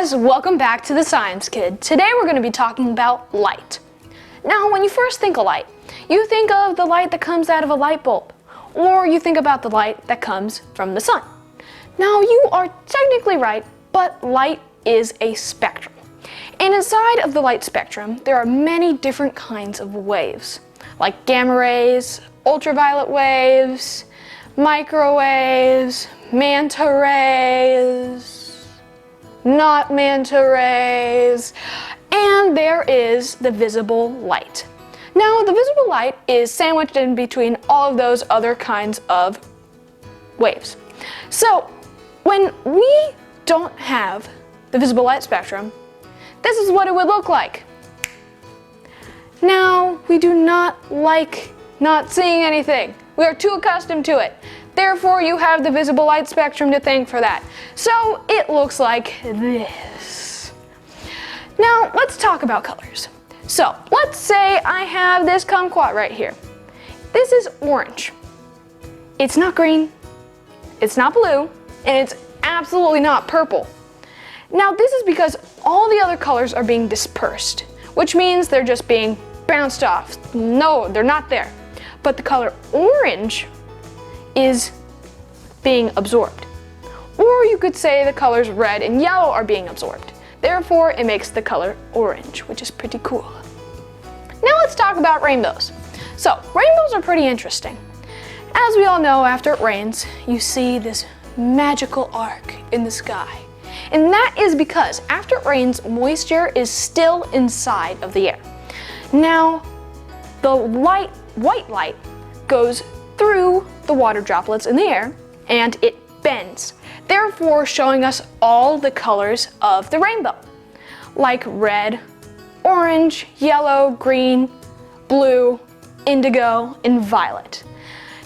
guys, welcome back to The Science Kid. Today we're going to be talking about light. Now, when you first think of light, you think of the light that comes out of a light bulb, or you think about the light that comes from the sun. Now, you are technically right, but light is a spectrum. And inside of the light spectrum, there are many different kinds of waves, like gamma rays, ultraviolet waves, microwaves, manta rays, not manta rays, and there is the visible light. Now, the visible light is sandwiched in between all of those other kinds of waves. So, when we don't have the visible light spectrum, this is what it would look like. Now, we do not like not seeing anything. We are too accustomed to it. Therefore, you have the visible light spectrum to thank for that. So it looks like this. Now, let's talk about colors. So let's say I have this kumquat right here. This is orange. It's not green, it's not blue, and it's absolutely not purple. Now, this is because all the other colors are being dispersed, which means they're just being bounced off. No, they're not there. But the color orange is being absorbed. Or you could say the colors red and yellow are being absorbed. Therefore, it makes the color orange, which is pretty cool. Now let's talk about rainbows. So, rainbows are pretty interesting. As we all know, after it rains, you see this magical arc in the sky. And that is because after it rains, moisture is still inside of the air. Now, the white light goes through the water droplets in the air and it bends, therefore showing us all the colors of the rainbow, like red, orange, yellow, green, blue, indigo, and violet.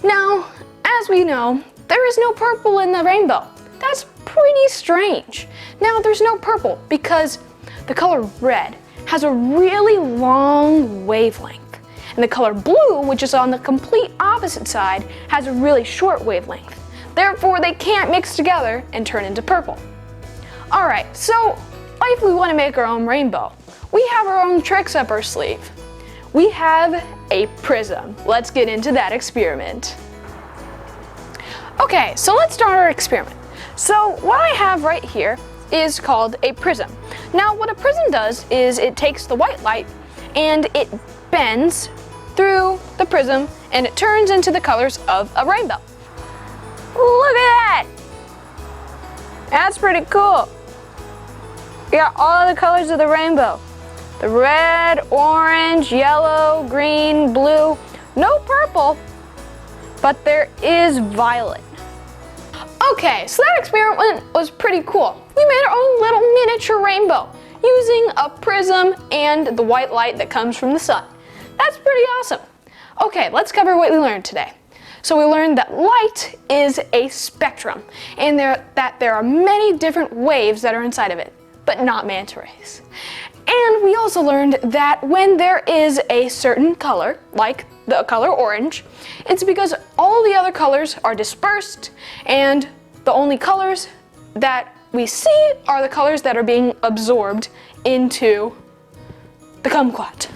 Now, as we know, there is no purple in the rainbow. That's pretty strange. Now, there's no purple because the color red has a really long wavelength. And the color blue, which is on the complete opposite side, has a really short wavelength. Therefore, they can't mix together and turn into purple. Alright, so if we want to make our own rainbow, we have our own tricks up our sleeve. We have a prism. Let's get into that experiment. Okay, so let's start our experiment. So what I have right here is called a prism. Now, what a prism does is it takes the white light and it bends through the prism and it turns into the colors of a rainbow. Look at that! That's pretty cool. You got all the colors of the rainbow. The red, orange, yellow, green, blue. No purple, but there is violet. Okay, so that experiment was pretty cool. We made our own little miniature rainbow using a prism and the white light that comes from the sun. That's pretty awesome. Okay, let's cover what we learned today. So we learned that light is a spectrum and that there are many different waves that are inside of it, but not manta rays. And we also learned that when there is a certain color, like the color orange, it's because all the other colors are dispersed and the only colors that we see are the colors that are being absorbed into the kumquat.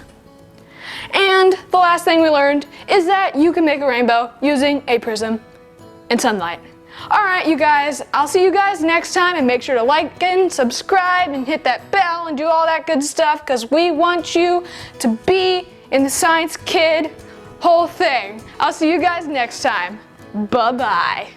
And the last thing we learned is that you can make a rainbow using a prism and sunlight. Alright, you guys, I'll see you guys next time, and make sure to like and subscribe and hit that bell and do all that good stuff, because we want you to be in the Science Kid whole thing. I'll see you guys next time. Bye-bye.